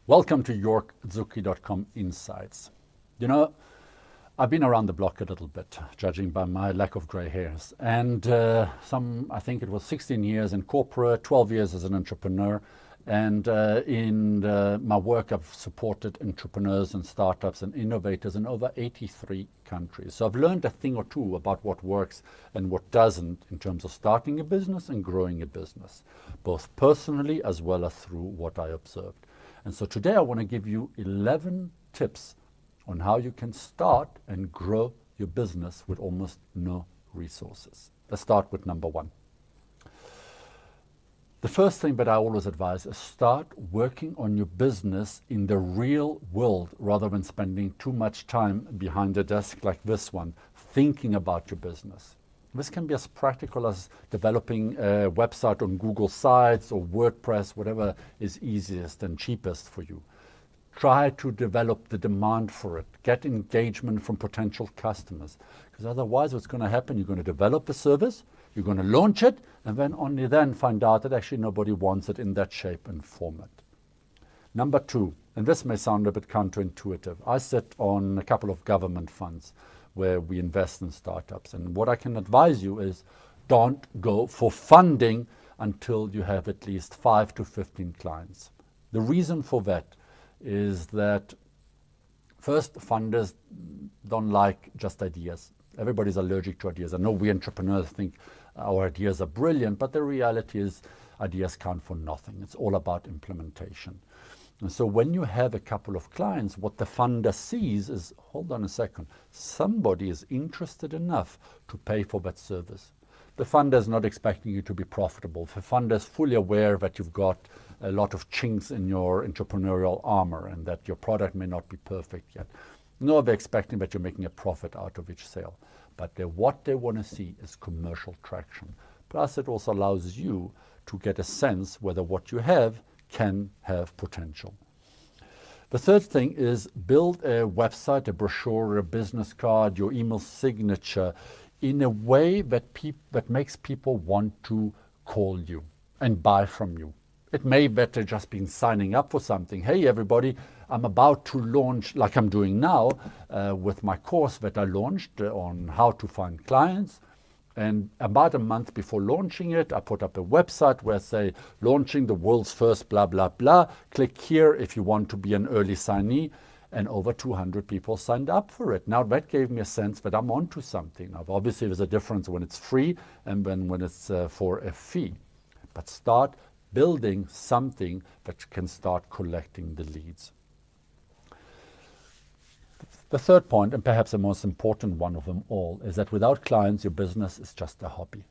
Welcome to yorkzuki.com Insights. You know, I've been around the block a little bit, judging by my lack of grey hairs. And I think it was 16 years in corporate, 12 years as an entrepreneur. And in my work, I've supported entrepreneurs and startups and innovators in over 83 countries. So I've learned a thing or two about what works and what doesn't in terms of starting a business and growing a business, both personally as well as through what I observed. And so today I want to give you 11 tips on how you can start and grow your business with almost no resources. Let's start with number one. The first thing that I always advise is start working on your business in the real world rather than spending too much time behind a desk like this one, thinking about your business. This can be as practical as developing a website on Google Sites or WordPress, whatever is easiest and cheapest for you. Try to develop the demand for it. Get engagement from potential customers. Because otherwise what's going to happen, you're going to develop the service, you're going to launch it, and then only then find out that actually nobody wants it in that shape and format. Number two, and this may sound a bit counterintuitive, I sit on a couple of government funds where we invest in startups. And what I can advise you is don't go for funding until you have at least 5 to 15 clients. The reason for that is that first, funders don't like just ideas. Everybody's allergic to ideas. I know we entrepreneurs think our ideas are brilliant, but the reality is ideas count for nothing. It's all about implementation. And so when you have a couple of clients, what the funder sees is, hold on a second, somebody is interested enough to pay for that service. The funder is not expecting you to be profitable. The funder is fully aware that you've got a lot of chinks in your entrepreneurial armor and that your product may not be perfect yet. Nor they're expecting that you're making a profit out of each sale. But what they want to see is commercial traction. Plus, it also allows you to get a sense whether what you have can have potential. The third thing is build a website, a brochure, a business card, your email signature in a way that makes people want to call you and buy from you. It may better just be signing up for something. Hey, everybody, I'm about to launch, like I'm doing now, with my course that I launched on how to find clients. And about a month before launching it, I put up a website where I say, launching the world's first blah, blah, blah. Click here if you want to be an early signee. And over 200 people signed up for it. Now that gave me a sense that I'm onto something. Now, obviously, there's a difference when it's free and when it's for a fee. But start building something that can start collecting the leads. The third point, and perhaps the most important one of them all, is that without clients, your business is just a hobby.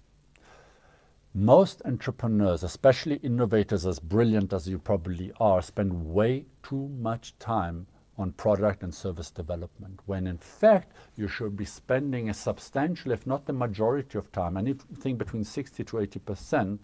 Most entrepreneurs, especially innovators as brilliant as you probably are, spend way too much time on product and service development, when in fact you should be spending a substantial, if not the majority of time, anything between 60 to 80%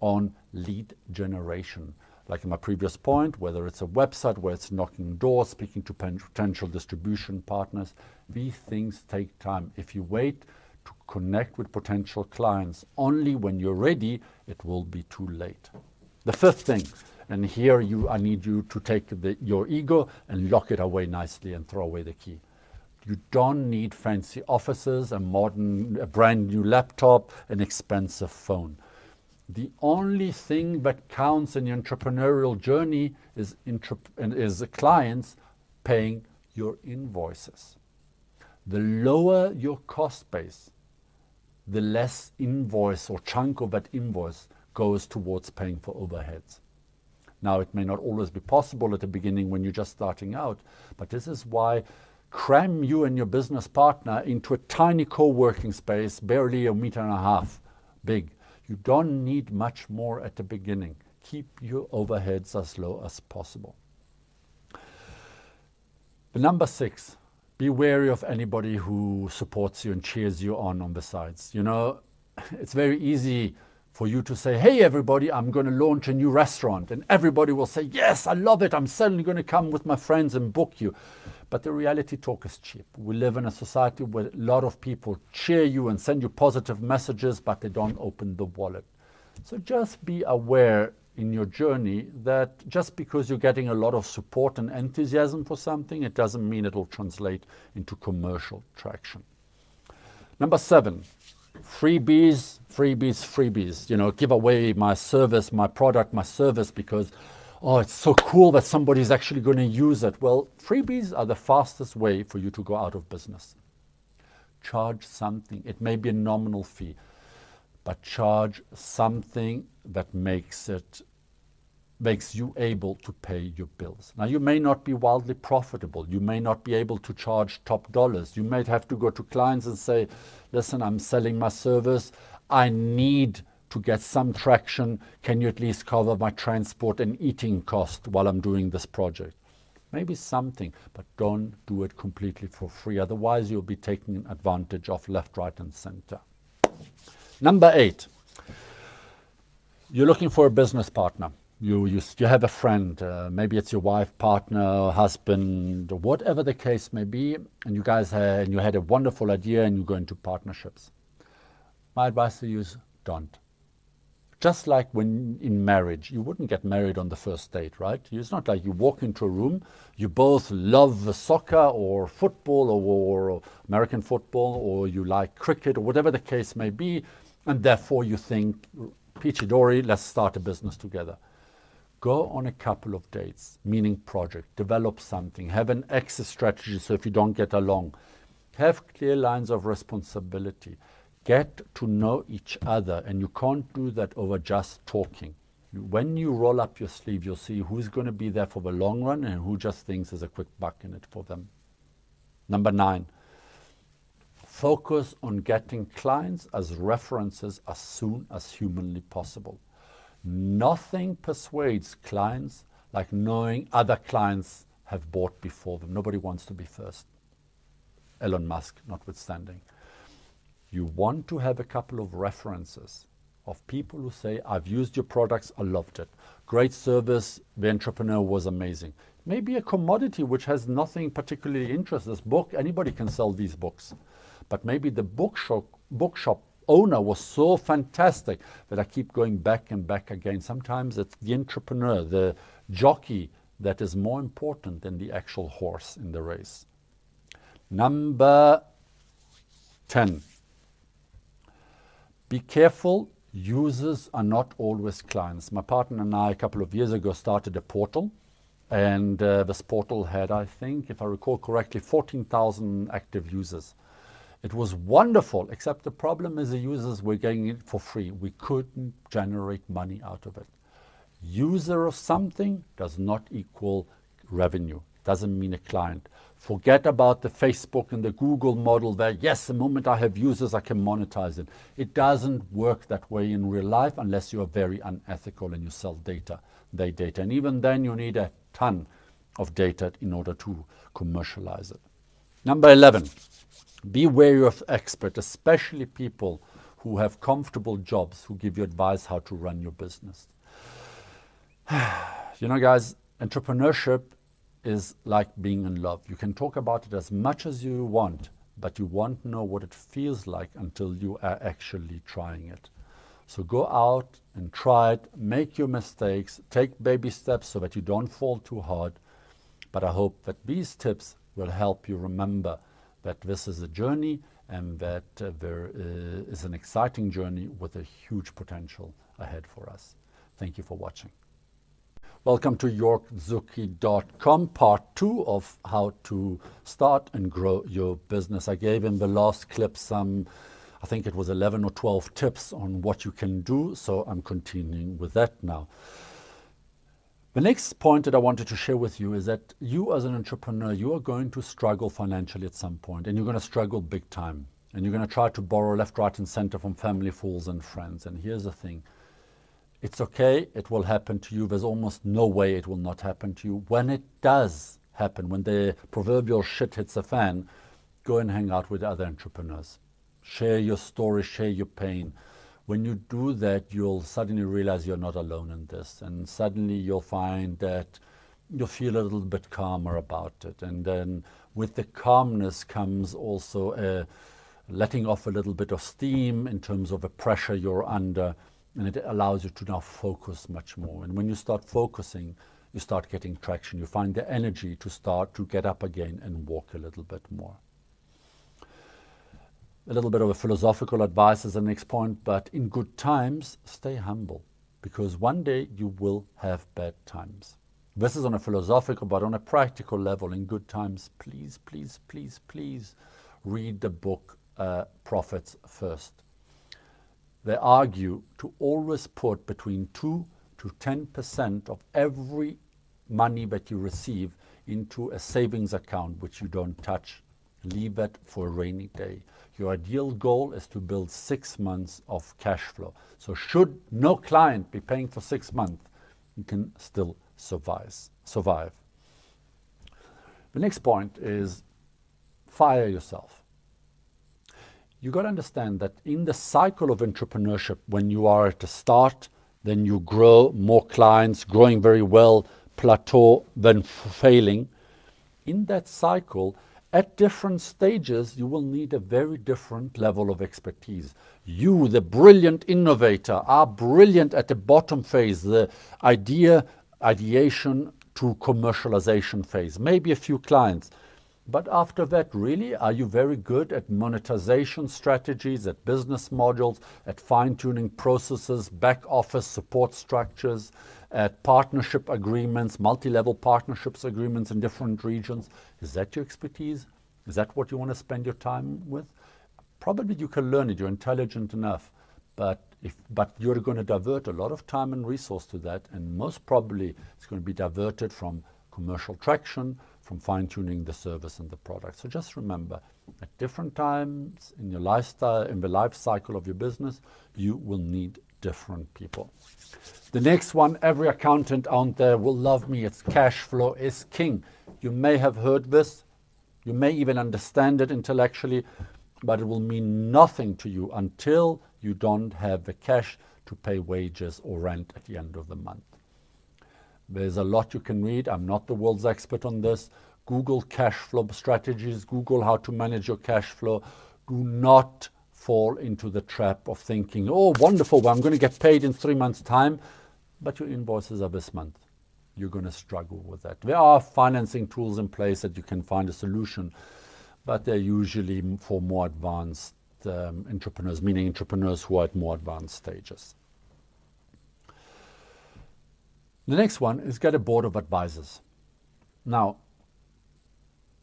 on lead generation. Like in my previous point, whether it's a website, where it's knocking doors, speaking to potential distribution partners, these things take time. If you wait to connect with potential clients only when you're ready, it will be too late. The fifth thing, and here I need you to take your ego and lock it away nicely and throw away the key. You don't need fancy offices, a brand new laptop, an expensive phone. The only thing that counts in your entrepreneurial journey is the clients paying your invoices. The lower your cost base, the less invoice or chunk of that invoice goes towards paying for overheads. Now, it may not always be possible at the beginning when you're just starting out, but this is why cram you and your business partner into a tiny co-working space, barely 1.5 meters big. You don't need much more at the beginning. Keep your overheads as low as possible. The number 6, be wary of anybody who supports you and cheers you on the sides. You know, it's very easy for you to say, hey, everybody, I'm going to launch a new restaurant. And everybody will say, yes, I love it. I'm certainly going to come with my friends and book you. But the reality talk is cheap. We live in a society where a lot of people cheer you and send you positive messages, but they don't open the wallet. So just be aware in your journey that just because you're getting a lot of support and enthusiasm for something, it doesn't mean it will translate into commercial traction. Number 7, freebies, freebies, freebies. You know, give away my service, my product, my service because, oh, it's so cool that somebody's actually going to use it. Well, freebies are the fastest way for you to go out of business. Charge something. It may be a nominal fee, but charge something that makes you able to pay your bills. Now, you may not be wildly profitable. You may not be able to charge top dollars. You might have to go to clients and say, listen, I'm selling my service. I need to get some traction. Can you at least cover my transport and eating cost while I'm doing this project? Maybe something, but don't do it completely for free. Otherwise, you'll be taking advantage of left, right, and center. Number 8, you're looking for a business partner. You have a friend, maybe it's your wife, partner, husband, whatever the case may be, and you guys you had a wonderful idea and you go into partnerships. My advice to you is don't. Just like when in marriage, you wouldn't get married on the first date, right? It's not like you walk into a room, you both love soccer or football or American football, or you like cricket or whatever the case may be, and therefore you think, peachy dory, let's start a business together. Go on a couple of dates, meaning project, develop something, have an exit strategy so if you don't get along, have clear lines of responsibility, get to know each other, and you can't do that over just talking. When you roll up your sleeve, you'll see who's going to be there for the long run and who just thinks there's a quick buck in it for them. Number 9, focus on getting clients as references as soon as humanly possible. Nothing persuades clients like knowing other clients have bought before them. Nobody wants to be first. Elon Musk notwithstanding. You want to have a couple of references of people who say, I've used your products, I loved it. Great service, the entrepreneur was amazing. Maybe a commodity which has nothing particularly interesting. This book, anybody can sell these books. But maybe the bookshop owner was so fantastic that I keep going back and back again. Sometimes it's the entrepreneur, the jockey, that is more important than the actual horse in the race. Number 10. Be careful, users are not always clients. My partner and I a couple of years ago started a portal, and this portal had, I think, if I recall correctly, 14,000 active users. It was wonderful, except the problem is the users were getting it for free. We couldn't generate money out of it. User of something does not equal revenue, doesn't mean a client. Forget about the Facebook and the Google model where, yes, the moment I have users, I can monetize it. It doesn't work that way in real life unless you are very unethical and you sell data, data. And even then you need a ton of data in order to commercialize it. Number 11. Be wary of experts, especially people who have comfortable jobs, who give you advice how to run your business. You know, guys, entrepreneurship is like being in love. You can talk about it as much as you want, but you won't know what it feels like until you are actually trying it. So go out and try it, make your mistakes, take baby steps so that you don't fall too hard. But I hope that these tips will help you remember that this is a journey and that there is an exciting journey with a huge potential ahead for us. Thank you for watching. Welcome to yorkzuki.com, part 2 of how to start and grow your business. I gave in the last clip some, I think it was 11 or 12 tips on what you can do, so I'm continuing with that now. The next point that I wanted to share with you is that you as an entrepreneur, you are going to struggle financially at some point, and you're going to struggle big time. And you're going to try to borrow left, right, and center from family, fools, and friends. And here's the thing. It's okay. It will happen to you. There's almost no way it will not happen to you. When it does happen, when the proverbial shit hits the fan, go and hang out with other entrepreneurs. Share your story, share your pain. When you do that, you'll suddenly realize you're not alone in this. And suddenly you'll find that you'll feel a little bit calmer about it. And then with the calmness comes also letting off a little bit of steam in terms of the pressure you're under. And it allows you to now focus much more. And when you start focusing, you start getting traction. You find the energy to start to get up again and walk a little bit more. A little bit of a philosophical advice as the next point, but in good times, stay humble, because one day you will have bad times. This is on a philosophical, but on a practical level, in good times, please, please, please, please read the book Profits First. They argue to always put between 2 to 10% of every money that you receive into a savings account, which you don't touch. Leave it for a rainy day. Your ideal goal is to build 6 months of cash flow. So should no client be paying for 6 months, you can still survive. The next point is fire yourself. You got to understand that in the cycle of entrepreneurship, when you are at the start, then you grow, more clients, growing very well, plateau, then failing. In that cycle, at different stages, you will need a very different level of expertise. You, the brilliant innovator, are brilliant at the bottom phase, the ideation to commercialization phase, maybe a few clients. But after that, really, are you very good at monetization strategies, at business modules, at fine-tuning processes, back office support structures, at partnership agreements, multi-level partnerships agreements in different regions? Is that your expertise? Is that what you want to spend your time with? Probably you can learn it. You're intelligent enough. But you're going to divert a lot of time and resource to that, and most probably it's going to be diverted from commercial traction, from fine-tuning the service and the product. So just remember, at different times in your lifestyle, in the life cycle of your business, you will need different people. The next one, every accountant out there will love me. It's cash flow is king. You may have heard this. You may even understand it intellectually, but it will mean nothing to you until you don't have the cash to pay wages or rent at the end of the month. There's a lot you can read. I'm not the world's expert on this. Google cash flow strategies. Google how to manage your cash flow. Do not fall into the trap of thinking, oh, wonderful, well, I'm going to get paid in 3 months' time, but your invoices are this month. You're going to struggle with that. There are financing tools in place that you can find a solution, but they're usually for more advanced entrepreneurs, meaning entrepreneurs who are at more advanced stages. The next one is get a board of advisors. Now,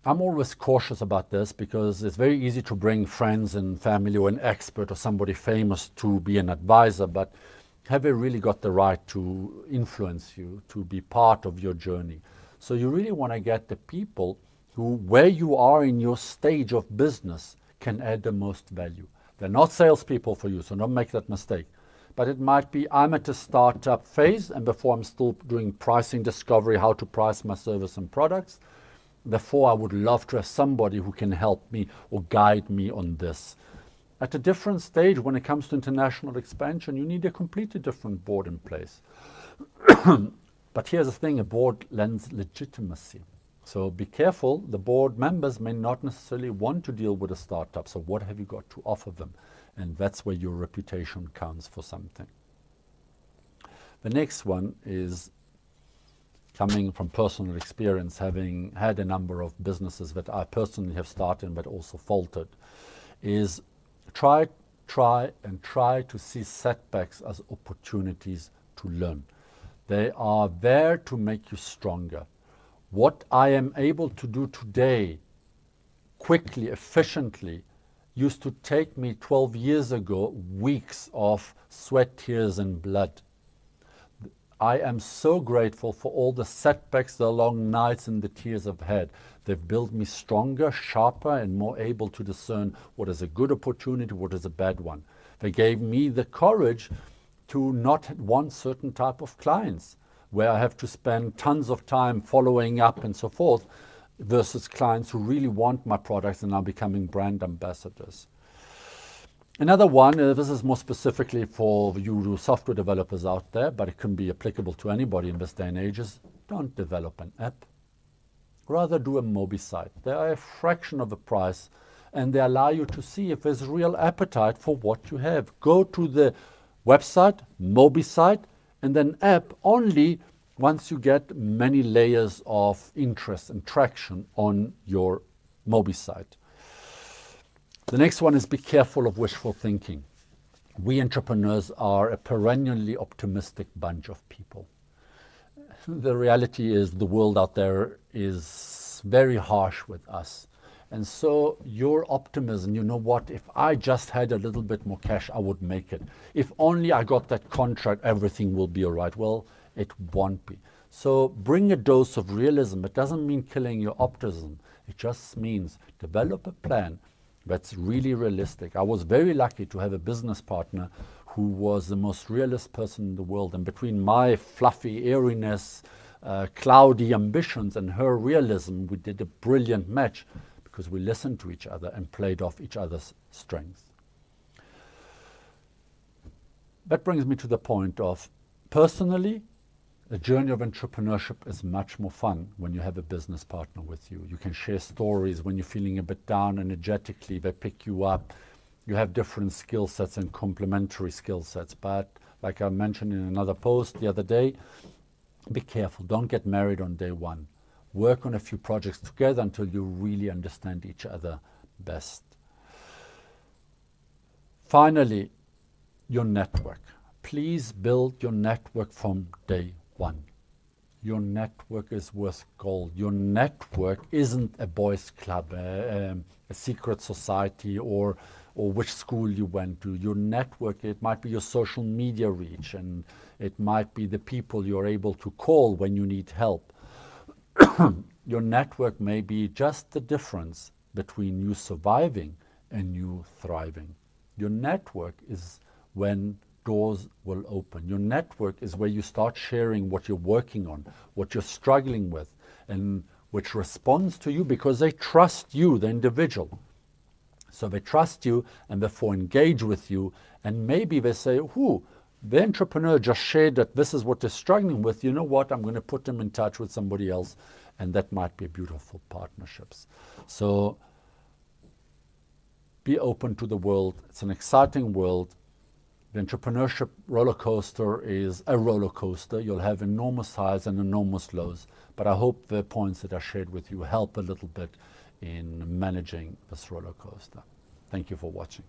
I'm always cautious about this because it's very easy to bring friends and family or an expert or somebody famous to be an advisor, but have they really got the right to influence you, to be part of your journey? So you really want to get the people who, where you are in your stage of business, can add the most value. They're not salespeople for you, so don't make that mistake. But it might be, I'm at the startup phase, and before I'm still doing pricing discovery, how to price my service and products. Therefore, I would love to have somebody who can help me or guide me on this. At a different stage, when it comes to international expansion, you need a completely different board in place. But here's the thing, a board lends legitimacy. So be careful, the board members may not necessarily want to deal with a startup. So what have you got to offer them? And that's where your reputation counts for something. The next one is coming from personal experience, having had a number of businesses that I personally have started but also faltered, is try to see setbacks as opportunities to learn. They are there to make you stronger. What I am able to do today, quickly, efficiently, used to take me 12 years ago, weeks of sweat, tears, and blood. I am so grateful for all the setbacks, the long nights, and the tears I've had. They've built me stronger, sharper, and more able to discern what is a good opportunity, what is a bad one. They gave me the courage to not want certain type of clients, where I have to spend tons of time following up and so forth, versus clients who really want my products and are becoming brand ambassadors. Another one, this is more specifically for you software developers out there, but it can be applicable to anybody in this day and age, is don't develop an app. Rather do a Mobi site. They are a fraction of the price, and they allow you to see if there's real appetite for what you have. Go to the Website, Mobi site, and then app only once you get many layers of interest and traction on your Mobi site. The next one is be careful of wishful thinking. We entrepreneurs are a perennially optimistic bunch of people. The reality is the world out there is very harsh with us. And so your optimism, you know what, if I just had a little bit more cash, I would make it. If only I got that contract, everything will be all right. Well, it won't be. So bring a dose of realism. It doesn't mean killing your optimism. It just means develop a plan that's really realistic. I was very lucky to have a business partner who was the most realist person in the world. And between my fluffy airiness, cloudy ambitions and her realism, we did a brilliant match because we listened to each other and played off each other's strengths. That brings me to the point of, personally, the journey of entrepreneurship is much more fun when you have a business partner with you. You can share stories when you're feeling a bit down energetically. They pick you up. You have different skill sets and complementary skill sets. But like I mentioned in another post the other day, be careful. Don't get married on day one. Work on a few projects together until you really understand each other best. Finally, your network. Please build your network from day one. Your network is worth gold. Your network isn't a boys' club, a secret society, or which school you went to. Your network, it might be your social media reach, and it might be the people you're able to call when you need help. Your network may be just the difference between you surviving and you thriving. Your network is when doors will open. Your network is where you start sharing what you're working on, what you're struggling with, and which responds to you because they trust you, the individual. So they trust you and therefore engage with you, and maybe they say, the entrepreneur just shared that this is what they're struggling with. You know what? I'm going to put them in touch with somebody else, and that might be beautiful partnerships. So be open to the world. It's an exciting world. The entrepreneurship roller coaster is a roller coaster. You'll have enormous highs and enormous lows, but I hope the points that I shared with you help a little bit in managing this roller coaster. Thank you for watching.